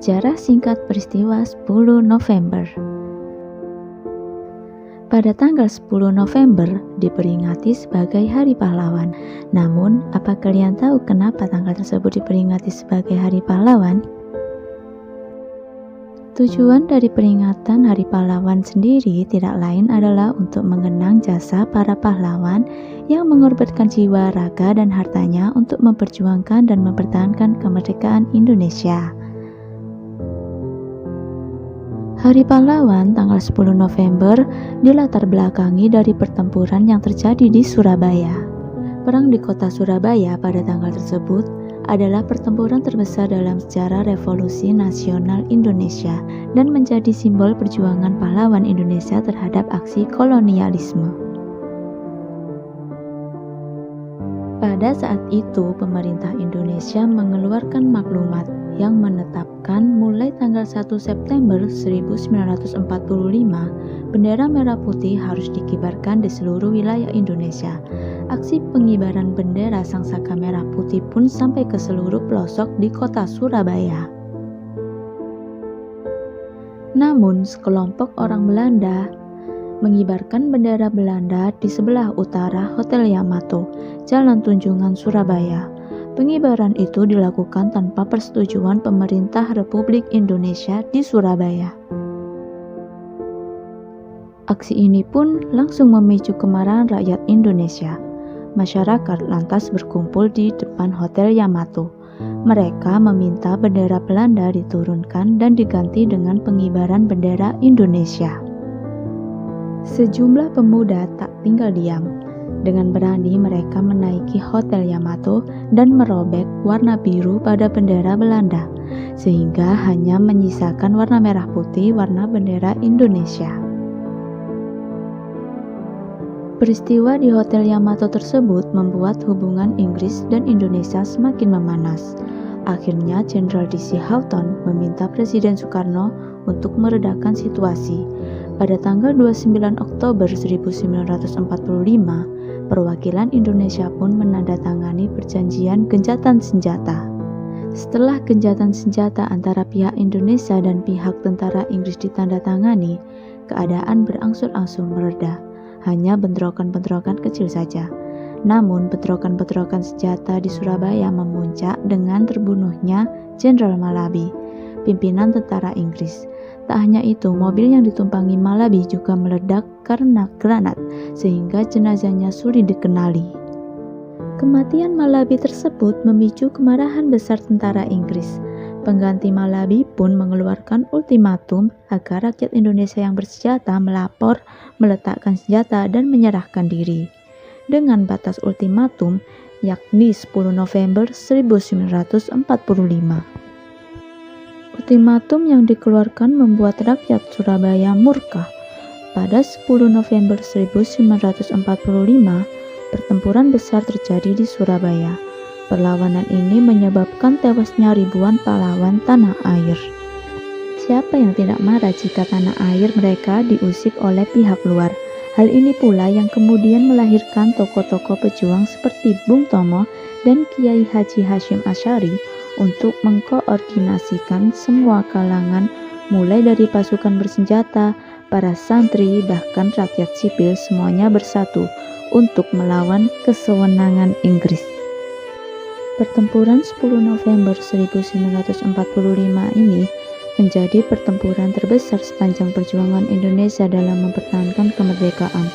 Sejarah singkat peristiwa 10 November. Pada tanggal 10 November diperingati sebagai Hari Pahlawan. Namun, apa kalian tahu kenapa tanggal tersebut diperingati sebagai Hari Pahlawan? Tujuan dari peringatan Hari Pahlawan sendiri tidak lain adalah untuk mengenang jasa para pahlawan yang mengorbankan jiwa, raga, dan hartanya untuk memperjuangkan dan mempertahankan kemerdekaan Indonesia. Hari Pahlawan tanggal 10 November dilatar belakangi dari pertempuran yang terjadi di Surabaya. Perang di kota Surabaya pada tanggal tersebut adalah pertempuran terbesar dalam sejarah Revolusi Nasional Indonesia dan menjadi simbol perjuangan pahlawan Indonesia terhadap aksi kolonialisme. Pada saat itu, pemerintah Indonesia mengeluarkan maklumat yang menetapkan mulai tanggal 1 September 1945, bendera merah putih harus dikibarkan di seluruh wilayah Indonesia. Aksi pengibaran bendera sangsaka merah putih pun sampai ke seluruh pelosok di kota Surabaya. Namun, sekelompok orang Belanda mengibarkan bendera Belanda di sebelah utara Hotel Yamato, Jalan Tunjungan, Surabaya. Pengibaran itu dilakukan tanpa persetujuan pemerintah Republik Indonesia di Surabaya. Aksi ini pun langsung memicu kemarahan rakyat Indonesia. Masyarakat lantas berkumpul di depan Hotel Yamato. Mereka meminta bendera Belanda diturunkan dan diganti dengan pengibaran bendera Indonesia. Sejumlah pemuda tak tinggal diam. Dengan berani mereka menaiki Hotel Yamato dan merobek warna biru pada bendera Belanda, sehingga hanya menyisakan warna merah putih warna bendera Indonesia. Peristiwa di Hotel Yamato tersebut membuat hubungan Inggris dan Indonesia semakin memanas. Akhirnya Jenderal D.C. Houghton meminta Presiden Soekarno untuk meredakan situasi. Pada tanggal 29 Oktober 1945, perwakilan Indonesia pun menandatangani perjanjian gencatan senjata. Setelah gencatan senjata antara pihak Indonesia dan pihak tentara Inggris ditandatangani, keadaan berangsur-angsur mereda. Hanya bentrokan-bentrokan kecil saja. Namun, bentrokan-bentrokan senjata di Surabaya memuncak dengan terbunuhnya Jenderal Malabi, pimpinan tentara Inggris. Tak hanya itu, mobil yang ditumpangi Malabi juga meledak karena granat, sehingga jenazahnya sulit dikenali. Kematian Malabi tersebut memicu kemarahan besar tentara Inggris. Pengganti Malabi pun mengeluarkan ultimatum agar rakyat Indonesia yang bersenjata melapor, meletakkan senjata, dan menyerahkan diri. Dengan batas ultimatum, yakni 10 November 1945. Ultimatum yang dikeluarkan membuat rakyat Surabaya murka. Pada 10 November 1945, pertempuran besar terjadi di Surabaya. Perlawanan ini menyebabkan tewasnya ribuan pahlawan tanah air. Siapa yang tidak marah jika tanah air mereka diusik oleh pihak luar? Hal ini pula yang kemudian melahirkan tokoh-tokoh pejuang seperti Bung Tomo dan Kiai Haji Hashim Asy'ari untuk mengkoordinasikan semua kalangan, mulai dari pasukan bersenjata, para santri, bahkan rakyat sipil, semuanya bersatu untuk melawan kesewenangan Inggris. Pertempuran 10 November 1945 ini menjadi pertempuran terbesar sepanjang perjuangan Indonesia dalam mempertahankan kemerdekaan.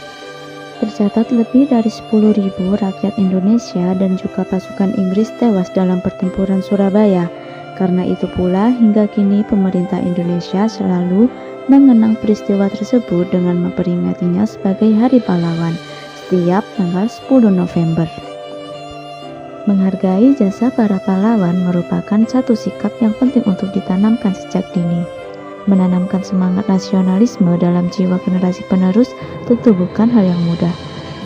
Tercatat lebih dari 10.000 rakyat Indonesia dan juga pasukan Inggris tewas dalam pertempuran Surabaya. Karena itu pula hingga kini pemerintah Indonesia selalu mengenang peristiwa tersebut dengan memperingatinya sebagai Hari Pahlawan setiap tanggal 10 November. Menghargai jasa para pahlawan merupakan satu sikap yang penting untuk ditanamkan sejak dini. Menanamkan semangat nasionalisme dalam jiwa generasi penerus tentu bukan hal yang mudah.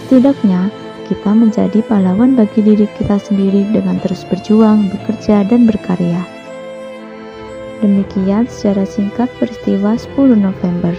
Setidaknya, kita menjadi pahlawan bagi diri kita sendiri dengan terus berjuang, bekerja, dan berkarya. Demikian secara singkat peristiwa 10 November.